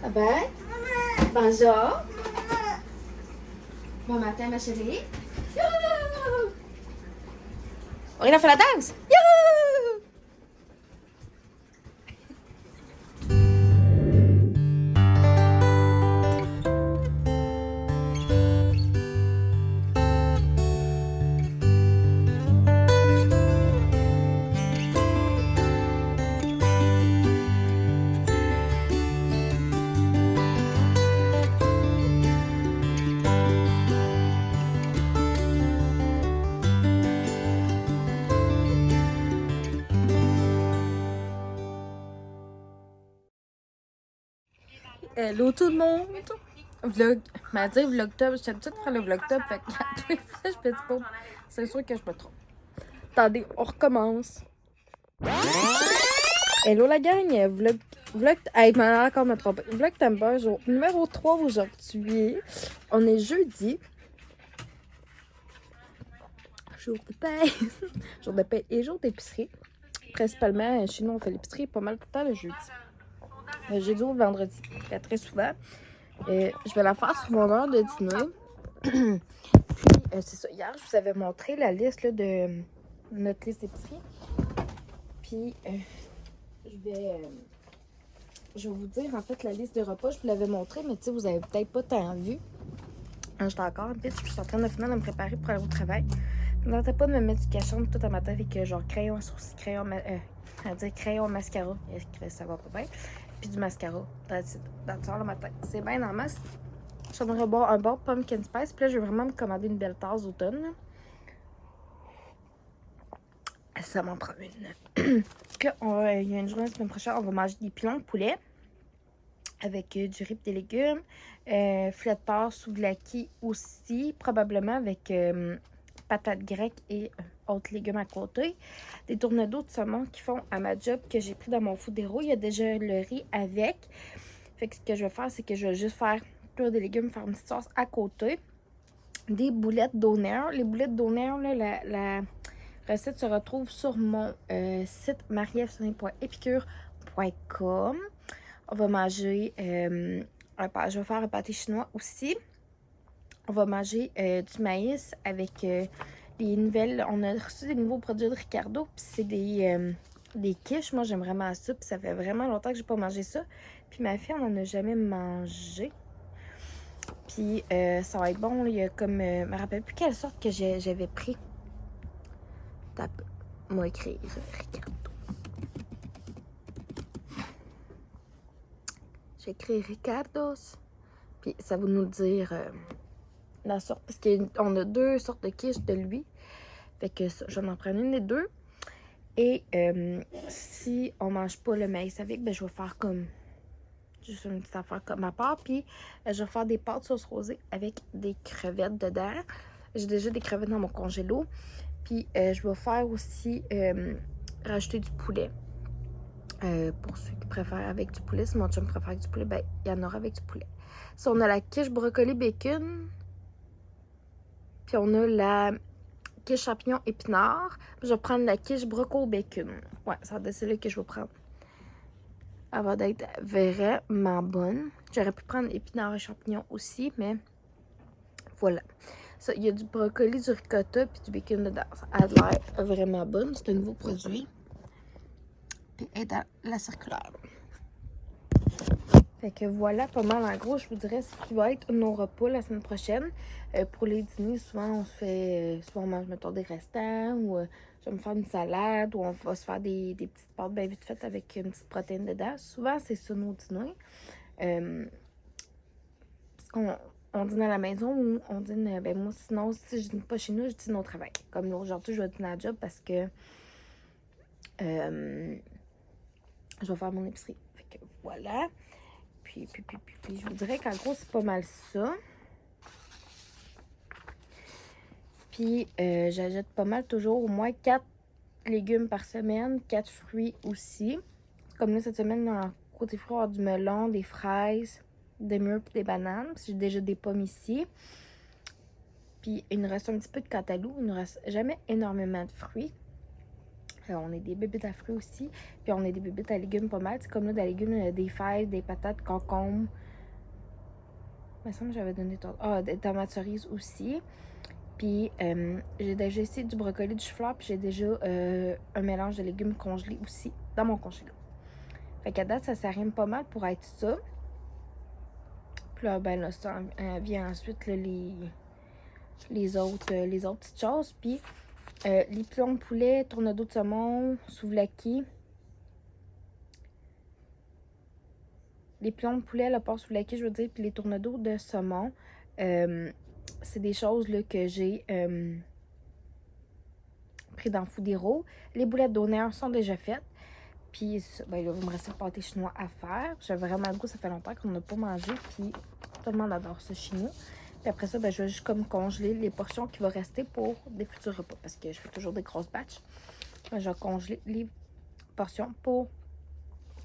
Ah ben, bonjour. Bon matin, ma chérie. Youhou! On a fait la danse. Youhou! Hello tout le monde! Vlog, m'a dit vlogtop, j'ai l'habitude de faire le vlogtop, fait que à tous les fois je fais du pop. C'est sûr que je me trompe. Attendez, on recommence. Hello la gang, hey, encore me tromper. Vlog Timber, jour numéro 3 aujourd'hui. On est jeudi. Jour de paix. Jour de paix et jour d'épicerie. Principalement, chez nous, on fait l'épicerie pas mal tout le temps le jeudi. Le jeudi ou le vendredi, très très souvent. Je vais la faire sur mon heure de dîner. Puis, c'est ça. Hier, je vous avais montré la liste là, de notre liste d'épicerie. Puis, je vais vous dire en fait la liste de repas. Je vous l'avais montré, mais tu sais, vous avez peut-être pas tant vu. J'étais encore en pitch, puis je suis en train de finir de me préparer pour aller au travail. Je ne tentais pas de me mettre du cachon tout à matin avec genre crayon sourcil, crayon mascara. Ça va pas bien. Puis du mascara. Dans le matin. C'est bien en masse. J'aimerais boire un bon pumpkin spice. Puis là, je vais vraiment me commander une belle tasse d'automne. Ça m'en prend une. Puis là, il y a une journée la semaine prochaine, on va manger des pilons de poulet. Avec du riz et des légumes. Filet de porc, souvlaki aussi. Probablement avec patates grecques et autres légumes à côté. Des tournedos de saumon qui font à ma job que j'ai pris dans mon foodero. Il y a déjà le riz avec. Fait que ce que je vais faire, c'est que je vais juste faire cuire des légumes, faire une petite sauce à côté. Des boulettes d'honneur. Les boulettes d'honneur, la recette se retrouve sur mon site mariefsonin.epicure.com. On va manger, je vais faire un pâté chinois aussi. On va manger du maïs avec des nouvelles, on a reçu des nouveaux produits de Ricardo, puis c'est des quiches. Moi, j'aime vraiment ça, puis ça fait vraiment longtemps que j'ai pas mangé ça. Puis ma fille, on en a jamais mangé. Puis ça va être bon, il y a comme, je me rappelle plus quelle sorte que j'avais pris. Moi écrire Ricardo. J'écris Ricardos. Puis ça va nous dire la sorte. Parce qu'on a deux sortes de quiches de lui. Fait que ça, je vais en prendre une des deux. Et si on mange pas le maïs avec, ben je vais faire comme juste une petite affaire comme à part. Puis je vais faire des pâtes sauce rosée avec des crevettes dedans. J'ai déjà des crevettes dans mon congélo. Puis je vais faire aussi rajouter du poulet. Pour ceux qui préfèrent avec du poulet, si mon chum préfère avec du poulet, ben il y en aura avec du poulet. Si on a la quiche brocoli bacon, puis on a la quiche champignon épinard, je vais prendre la quiche brocoli bacon. Ouais, c'est celle-là que je vais prendre. Elle va être vraiment bonne. J'aurais pu prendre épinard et champignons aussi, mais voilà. Ça, il y a du brocoli, du ricotta, puis du bacon dedans. Ça a l'air vraiment bonne. C'est un nouveau produit. Puis elle est dans la circulaire. Fait que voilà, pas mal en gros, je vous dirais ce qui va être nos repas la semaine prochaine. Pour les dîners, souvent on se fait, soit on mange mettons des restants, ou je vais me faire une salade, ou on va se faire des petites pâtes bien vite faites avec une petite protéine dedans. Souvent, c'est ça nos dîners. Parce qu'on dîne à la maison ou on dîne, ben moi sinon, si je dîne pas chez nous, je dîne au travail. Comme aujourd'hui, je vais dîner à la job parce que je vais faire mon épicerie. Fait que voilà. Puis, je vous dirais qu'en gros, c'est pas mal ça. Puis, j'achète pas mal toujours au moins 4 légumes par semaine, 4 fruits aussi. Comme là, cette semaine, côté fruits, on va avoir du melon, des fraises, des mûres et des bananes. J'ai déjà des pommes ici. Puis, il nous reste un petit peu de cantaloupe. Il nous reste jamais énormément de fruits. On a des bébites à fruits aussi. Puis on a des bébites à légumes pas mal. C'est comme là, des légumes, des fèves, des patates, concombres. Il me semble que j'avais donné des tomates cerises aussi. Puis j'ai déjà essayé du brocoli, du chou-fleur. Puis j'ai déjà un mélange de légumes congelés aussi dans mon congélo. Fait qu'à date, ça s'arrime pas mal pour être ça. Puis là, ben là, ça vient ensuite là, les autres petites choses. Puis les pilons de poulet, tournedos de saumon, souvlaki. Les pilons de poulet, le porc souvlaki, je veux dire, puis les tournedos de saumon. C'est des choses là, que j'ai pris dans Foodero. Les boulettes d'honneur sont déjà faites. Puis, ben, là, il va me rester le pâté chinois à faire. J'ai vraiment le goût, ça fait longtemps qu'on n'a pas mangé. Puis, tout le monde adore ce chinois. Puis après ça, ben, je vais juste comme congeler les portions qui vont rester pour des futurs repas. Parce que je fais toujours des grosses batches. Ben, je vais congeler les portions pour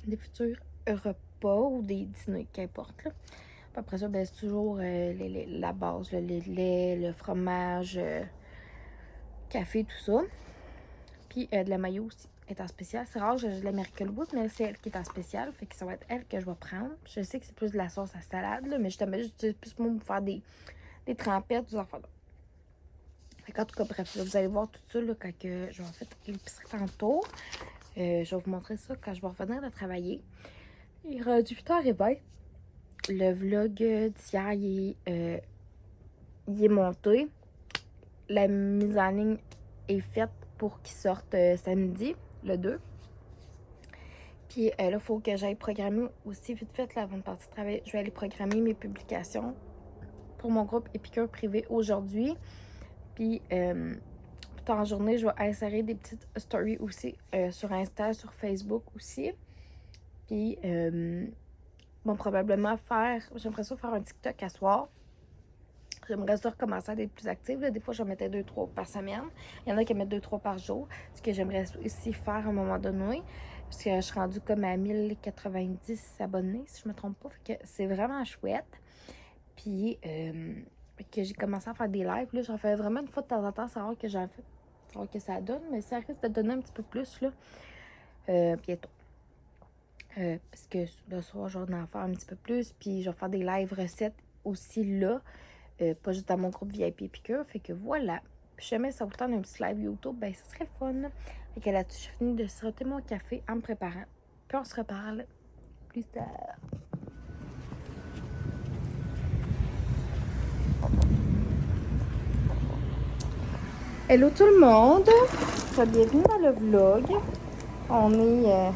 des futurs repas ou des dîners, qu'importe. Là. Puis après ça, ben, c'est toujours la base. Là, le lait, le fromage, café, tout ça. Puis de la mayo aussi est en spécial. C'est rare, j'ai de l'American Wood, mais c'est elle qui est en spécial. Fait que ça va être elle que je vais prendre. Je sais que c'est plus de la sauce à salade, là, mais justement, j'utilise plus pour faire des trempettes, des enfants. Fait qu'en tout cas, bref, là, vous allez voir tout ça là, quand je vais en fait l'épicerie tantôt. Je vais vous montrer ça quand je vais revenir de travailler. Il est rendu 8h20. Le vlog d'hier, il est monté. La mise en ligne est faite pour qu'il sorte samedi, le 2. Puis là, il faut que j'aille programmer aussi vite fait, là, avant de partir travailler. Je vais aller programmer mes publications pour mon groupe Épicure privé aujourd'hui. Puis, plus tard en journée, je vais insérer des petites stories aussi sur Insta, sur Facebook aussi. Puis, bon, probablement j'aimerais ça faire un TikTok à soir. J'aimerais ça recommencer à être plus active. Là. Des fois, je mettais 2-3 par semaine. Il y en a qui mettent 2-3 par jour. Ce que j'aimerais aussi faire à un moment donné. Parce que je suis rendue comme à 1090 abonnés, si je me trompe pas. Fait que c'est vraiment chouette. Puis, que j'ai commencé à faire des lives. Là, j'en fais vraiment une fois de temps en temps, savoir que j'en fais. Savoir que ça donne. Mais ça risque de donner un petit peu plus, là. Bientôt. Parce que le soir, je vais en faire un petit peu plus. Puis, je vais faire des lives recettes aussi là. Pas juste dans mon groupe VIP Épicure. Fait que voilà. Puis jamais ça vous tente un petit live YouTube, ben ça serait fun. Fait que là-dessus, j'ai fini de siroter mon café en me préparant. Puis on se reparle plus tard. Hello tout le monde! Bienvenue dans le vlog. On est...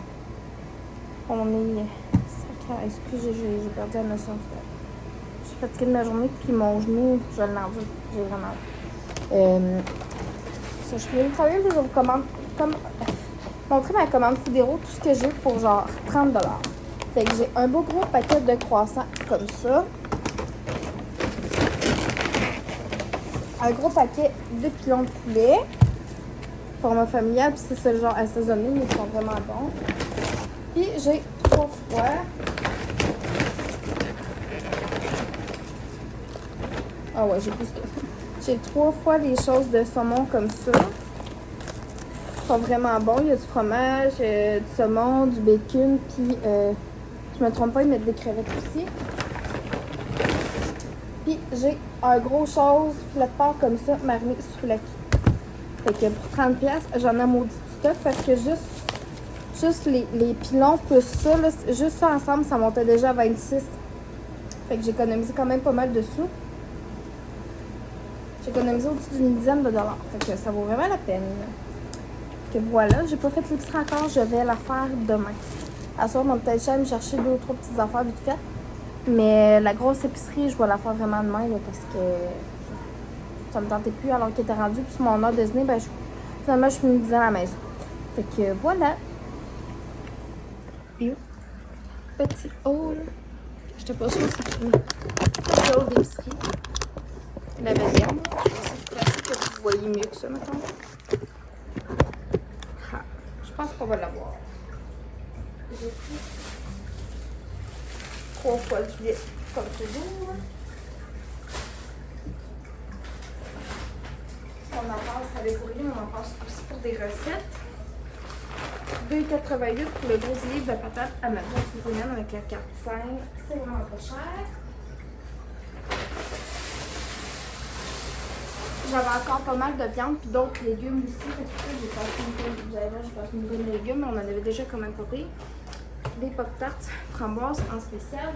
Excusez, j'ai perdu la notion de fait. Je suis fatiguée de ma journée, puis mon genou, je l'envoie. J'ai vraiment... je suis venue travailler, je vais vous montrer ma commande Foodero, tout ce que j'ai pour genre 30 $. Fait que j'ai un beau gros paquet de croissants comme ça. Un gros paquet de pilons de poulet. Format familial, puis c'est ce genre assaisonné, mais ils sont vraiment bons. Puis j'ai 3 fois. Ah ouais, j'ai plus que... J'ai 3 fois les choses de saumon comme ça. Ils sont vraiment bons. Il y a du fromage, du saumon, du bacon, puis je me trompe pas, ils mettent des crevettes aussi. Puis j'ai un gros chose, filet de porc comme ça, mariné sous la quille. Fait que pour 30$, j'en ai maudit du stuff parce que juste les pilons plus ça, là, juste ça ensemble, ça montait déjà à 26$. Fait que j'ai économisé quand même pas mal de sous. J'ai économisé au-dessus d'une dizaine de dollars. Fait que ça vaut vraiment la peine. Fait que voilà, j'ai pas fait l'épicerie encore, je vais la faire demain. À soir, mon peut-être me chercher 2 ou 3 petites affaires vite fait. Mais la grosse épicerie, je vais la faire vraiment demain là, parce que ça me tentait plus alors qu'elle était rendue. Puis sur mon heure de dîner, ben, finalement, je suis venue à la maison. Fait que voilà. Puis, petit haul. J'étais pas sûre si c'est fini. Petit haul d'épicerie. La deuxième. Je pense que vous voyez mieux que ça, maintenant. Ah, je pense qu'on va l'avoir. J'ai pris 3 fois du lait, comme toujours. On en passe à l'écourrier, mais on en passe aussi pour des recettes. 2,88 pour le gros livre de patates à ma boîte citoyenne avec la carte 5. C'est vraiment pas cher. J'avais encore pas mal de viande puis d'autres légumes aussi. Parce que j'ai passé une bonne, vous allez voir, j'ai passé une bonne de légumes, mais on en avait déjà quand même pas pris. Des pop-tarts framboises en spécial.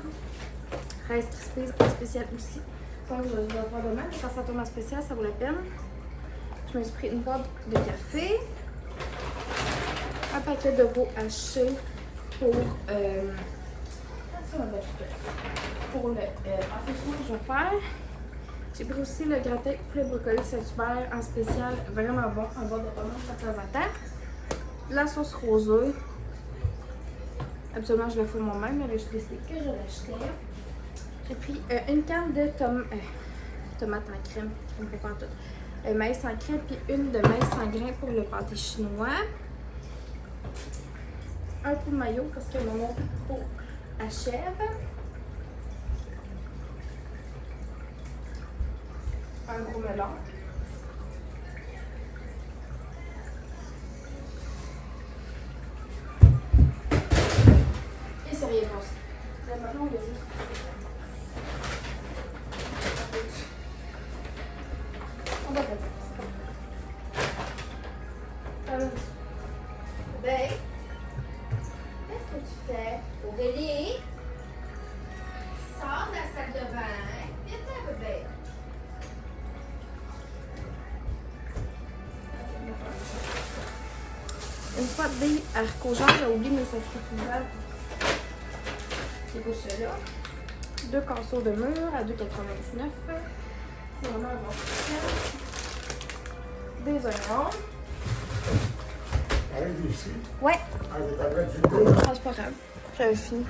Rice Krispies en spécial aussi. Donc je vais faire de même. Quand ça tombe en spécial, ça vaut la peine. Je me suis pris une boîte de café. Un paquet de veau haché pour le affichement que je vais faire. J'ai pris aussi le gratin poulet brocoli Saint-Hubert en spécial, vraiment bon, en bord de tomate de temps en temps. La sauce rosée. Absolument, je la fais moi-même, mais j'ai décidé que je l'achetais. J'ai pris une canne de tomates en crème, maïs en crème, puis une de maïs en grain pour le pâté chinois. Un pot de maillot parce que mon pot achève. Un gros melon. Et c'est rien pour ça. Maintenant, on va juste... On va faire ça. Ben, qu'est-ce que tu fais? Aurélie? Sors de la salle de bain. Viens, bébé. Une fois de haricots jaunes, j'ai oublié mes sacrifices. C'est pour cela. 2 casseaux de mûre à 2,99. C'est vraiment un bon prix. Des oignons. Arrête ici. Ouais. Arrête du tout. Ah, c'est pas grave. J'avais fini.